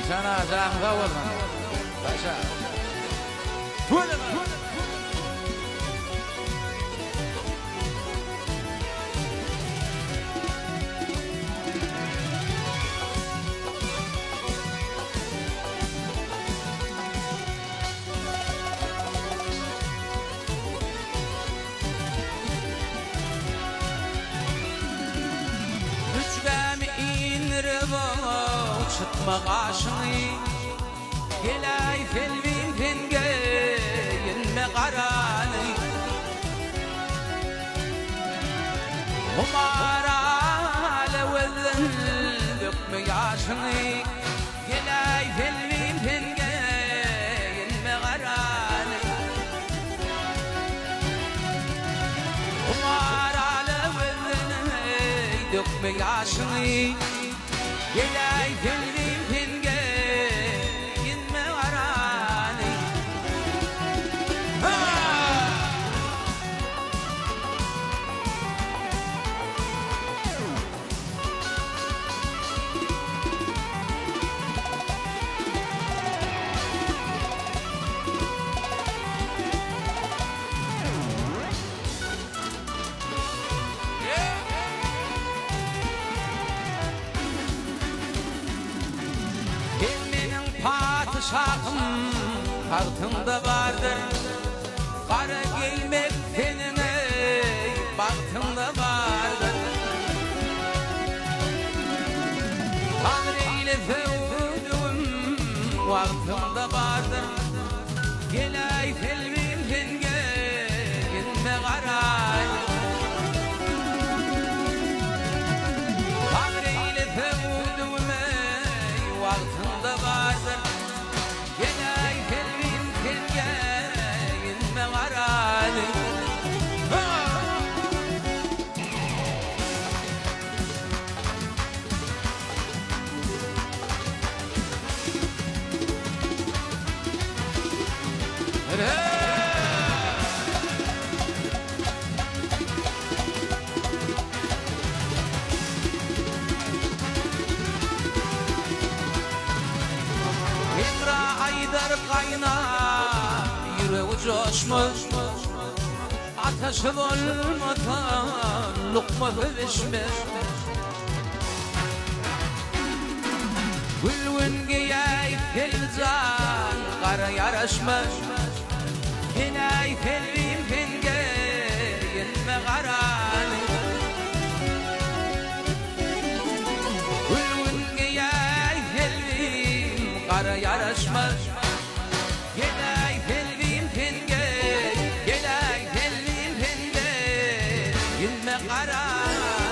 sana zahva olma. Başa. Tuğlama. Çıtma kaşını Gelay felvin fenge Yenme karanı Umara levezin Dökme yaşını Gelay felvin fenge Yenme karanı Umara levezin Dökme yaşını Gelay felvin fenge Yenme karanı Padişahım tahtımda vardır Kara giymek tenine baktımda vardır Tanrı ile fevdum vaktımda vardır Gelay felvin fenge Yenme karay Tanrı ile fevdum vaktımda vardır Gelay felvin fenge Yenme karanı Haydar kaynar yüreği coşmuş Ateşi olmadan lokma sevişmiş Gülvün giyay felcan kara yaraşmış Gelay felvin fenge yenme karanı Gülvün giyay felvin kara yaraşmış Gelay felvin fenge Gelay felvin fenge Yenme karanı